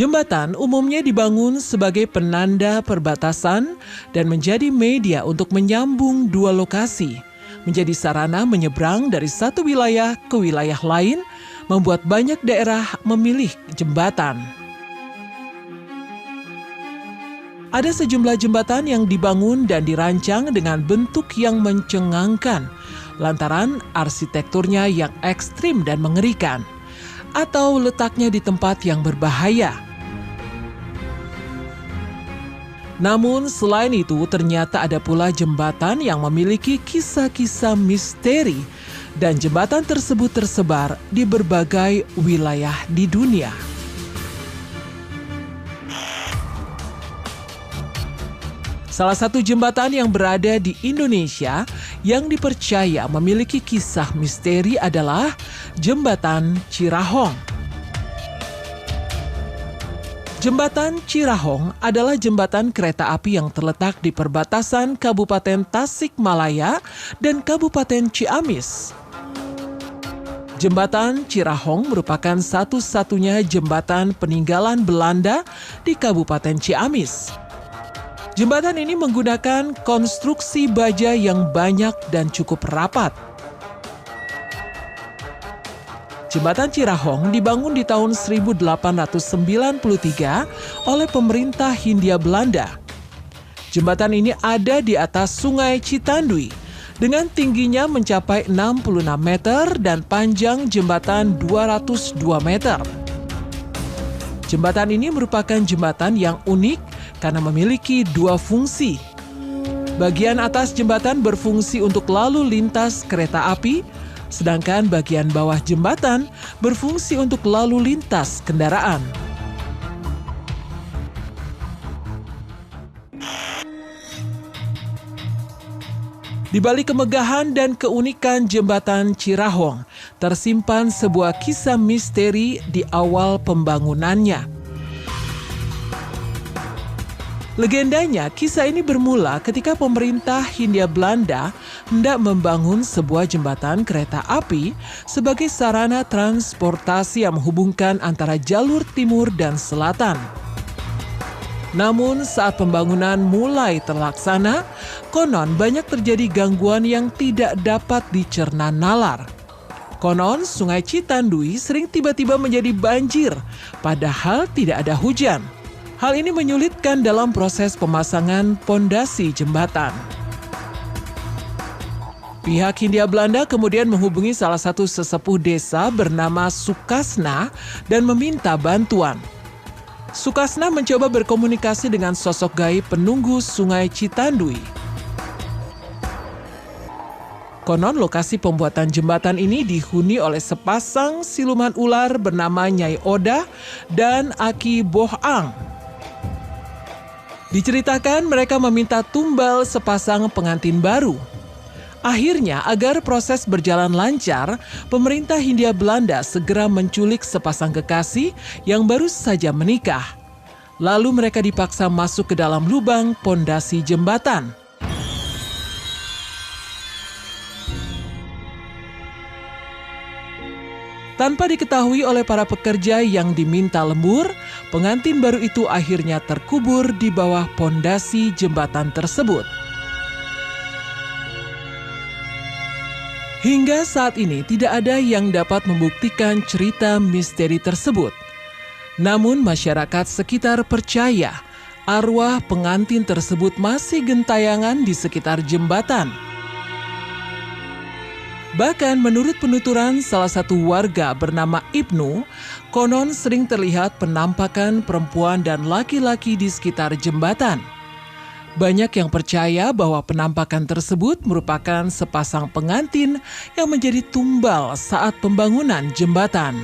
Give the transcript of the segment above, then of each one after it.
Jembatan umumnya dibangun sebagai penanda perbatasan dan menjadi media untuk menyambung dua lokasi, menjadi sarana menyeberang dari satu wilayah ke wilayah lain, membuat banyak daerah memilih jembatan. Ada sejumlah jembatan yang dibangun dan dirancang dengan bentuk yang mencengangkan, lantaran arsitekturnya yang ekstrim dan mengerikan, atau letaknya di tempat yang berbahaya. Namun selain itu ternyata ada pula jembatan yang memiliki kisah-kisah misteri dan jembatan tersebut tersebar di berbagai wilayah di dunia. Salah satu jembatan yang berada di Indonesia yang dipercaya memiliki kisah misteri adalah Jembatan Cirahong. Jembatan Cirahong adalah jembatan kereta api yang terletak di perbatasan Kabupaten Tasikmalaya dan Kabupaten Ciamis. Jembatan Cirahong merupakan satu-satunya jembatan peninggalan Belanda di Kabupaten Ciamis. Jembatan ini menggunakan konstruksi baja yang banyak dan cukup rapat. Jembatan Cirahong dibangun di tahun 1893 oleh pemerintah Hindia Belanda. Jembatan ini ada di atas Sungai Citandui dengan tingginya mencapai 66 meter dan panjang jembatan 202 meter. Jembatan ini merupakan jembatan yang unik karena memiliki dua fungsi. Bagian atas jembatan berfungsi untuk lalu lintas kereta api, sedangkan bagian bawah jembatan berfungsi untuk lalu lintas kendaraan. Di balik kemegahan dan keunikan Jembatan Cirahong, tersimpan sebuah kisah misteri di awal pembangunannya. Legendanya, kisah ini bermula ketika pemerintah Hindia Belanda hendak membangun sebuah jembatan kereta api sebagai sarana transportasi yang menghubungkan antara jalur timur dan selatan. Namun saat pembangunan mulai terlaksana, konon banyak terjadi gangguan yang tidak dapat dicerna nalar. Konon Sungai Citandui sering tiba-tiba menjadi banjir, padahal tidak ada hujan. Hal ini menyulitkan dalam proses pemasangan pondasi jembatan. Pihak Hindia Belanda kemudian menghubungi salah satu sesepuh desa bernama Sukasna dan meminta bantuan. Sukasna mencoba berkomunikasi dengan sosok gaib penunggu Sungai Citandui. Konon lokasi pembuatan jembatan ini dihuni oleh sepasang siluman ular bernama Nyai Oda dan Aki Bohang. Diceritakan mereka meminta tumbal sepasang pengantin baru. Akhirnya, agar proses berjalan lancar, pemerintah Hindia Belanda segera menculik sepasang kekasih yang baru saja menikah. Lalu mereka dipaksa masuk ke dalam lubang pondasi jembatan. Tanpa diketahui oleh para pekerja yang diminta lembur, pengantin baru itu akhirnya terkubur di bawah pondasi jembatan tersebut. Hingga saat ini tidak ada yang dapat membuktikan cerita misteri tersebut. Namun masyarakat sekitar percaya arwah pengantin tersebut masih gentayangan di sekitar jembatan. Bahkan menurut penuturan salah satu warga bernama Ibnu, konon sering terlihat penampakan perempuan dan laki-laki di sekitar jembatan. Banyak yang percaya bahwa penampakan tersebut merupakan sepasang pengantin yang menjadi tumbal saat pembangunan jembatan.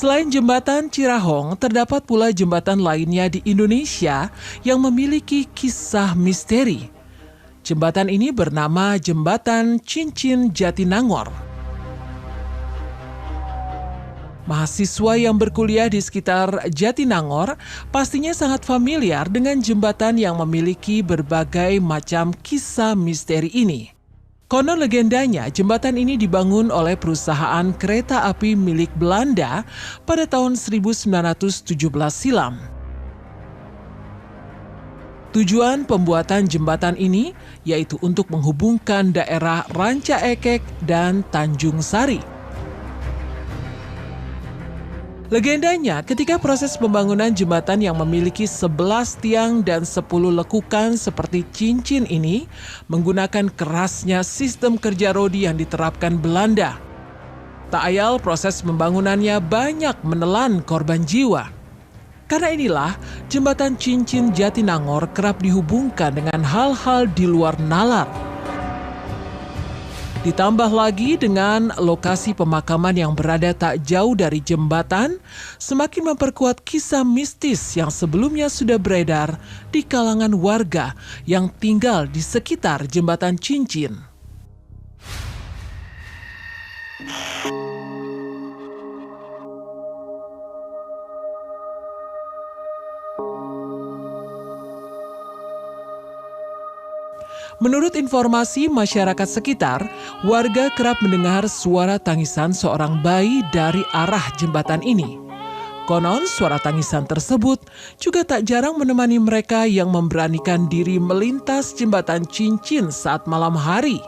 Selain jembatan Cirahong, terdapat pula jembatan lainnya di Indonesia yang memiliki kisah misteri. Jembatan ini bernama Jembatan Cincin Jatinangor. Mahasiswa yang berkuliah di sekitar Jatinangor pastinya sangat familiar dengan jembatan yang memiliki berbagai macam kisah misteri ini. Konon legendanya, jembatan ini dibangun oleh perusahaan kereta api milik Belanda pada tahun 1917 silam. Tujuan pembuatan jembatan ini yaitu untuk menghubungkan daerah Ranca Ekek dan Tanjung Sari. Legendanya, ketika proses pembangunan jembatan yang memiliki 11 tiang dan 10 lekukan seperti cincin ini menggunakan kerasnya sistem kerja rodi yang diterapkan Belanda. Tak ayal proses pembangunannya banyak menelan korban jiwa. Karena inilah, jembatan cincin Jatinangor kerap dihubungkan dengan hal-hal di luar nalar. Ditambah lagi dengan lokasi pemakaman yang berada tak jauh dari jembatan, semakin memperkuat kisah mistis yang sebelumnya sudah beredar di kalangan warga yang tinggal di sekitar jembatan cincin. Menurut informasi masyarakat sekitar, warga kerap mendengar suara tangisan seorang bayi dari arah jembatan ini. Konon suara tangisan tersebut juga tak jarang menemani mereka yang memberanikan diri melintas jembatan cincin saat malam hari.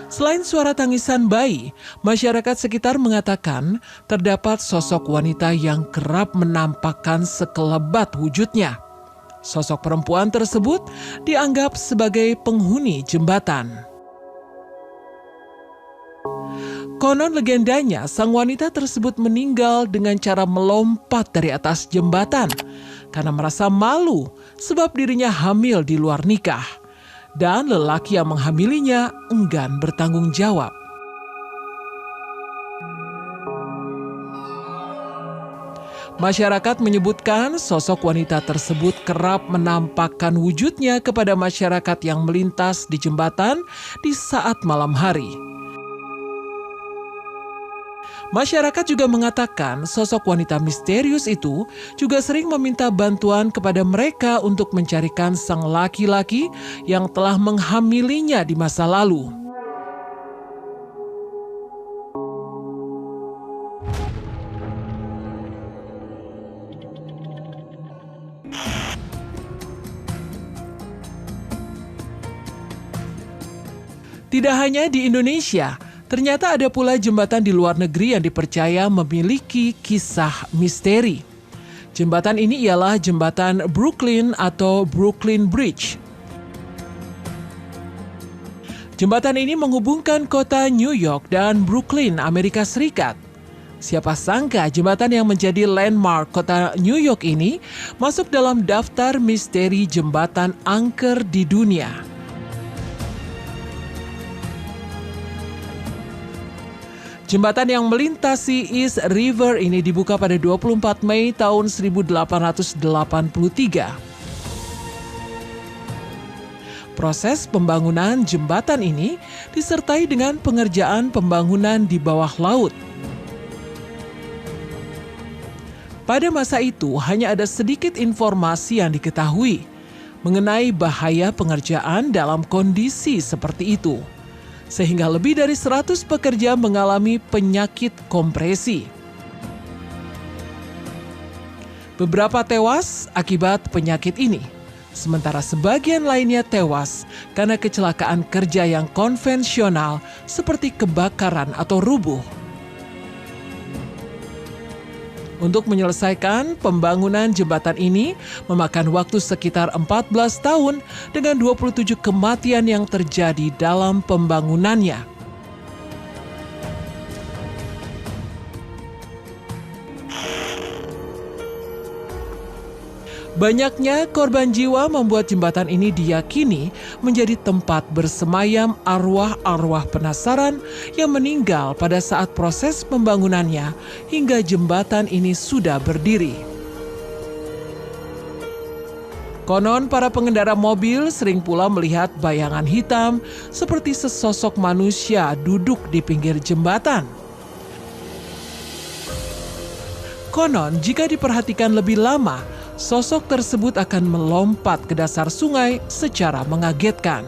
Selain suara tangisan bayi, masyarakat sekitar mengatakan terdapat sosok wanita yang kerap menampakkan sekelebat wujudnya. Sosok perempuan tersebut dianggap sebagai penghuni jembatan. Konon legendanya, sang wanita tersebut meninggal dengan cara melompat dari atas jembatan karena merasa malu sebab dirinya hamil di luar nikah. Dan lelaki yang menghamilinya enggan bertanggung jawab. Masyarakat menyebutkan sosok wanita tersebut kerap menampakkan wujudnya kepada masyarakat yang melintas di jembatan di saat malam hari. Masyarakat juga mengatakan sosok wanita misterius itu juga sering meminta bantuan kepada mereka untuk mencarikan sang laki-laki yang telah menghamilinya di masa lalu. Tidak hanya di Indonesia, ternyata ada pula jembatan di luar negeri yang dipercaya memiliki kisah misteri. Jembatan ini ialah jembatan Brooklyn atau Brooklyn Bridge. Jembatan ini menghubungkan kota New York dan Brooklyn, Amerika Serikat. Siapa sangka jembatan yang menjadi landmark kota New York ini masuk dalam daftar misteri jembatan angker di dunia. Jembatan yang melintasi East River ini dibuka pada 24 Mei tahun 1883. Proses pembangunan jembatan ini disertai dengan pengerjaan pembangunan di bawah laut. Pada masa itu hanya ada sedikit informasi yang diketahui mengenai bahaya pengerjaan dalam kondisi seperti itu. Sehingga lebih dari 100 pekerja mengalami penyakit kompresi. Beberapa tewas akibat penyakit ini, sementara sebagian lainnya tewas karena kecelakaan kerja yang konvensional seperti kebakaran atau rubuh. Untuk menyelesaikan pembangunan jembatan ini memakan waktu sekitar 14 tahun dengan 27 kematian yang terjadi dalam pembangunannya. Banyaknya korban jiwa membuat jembatan ini diyakini menjadi tempat bersemayam arwah-arwah penasaran yang meninggal pada saat proses pembangunannya hingga jembatan ini sudah berdiri. Konon para pengendara mobil sering pula melihat bayangan hitam seperti sesosok manusia duduk di pinggir jembatan. Konon, jika diperhatikan lebih lama, sosok tersebut akan melompat ke dasar sungai secara mengagetkan.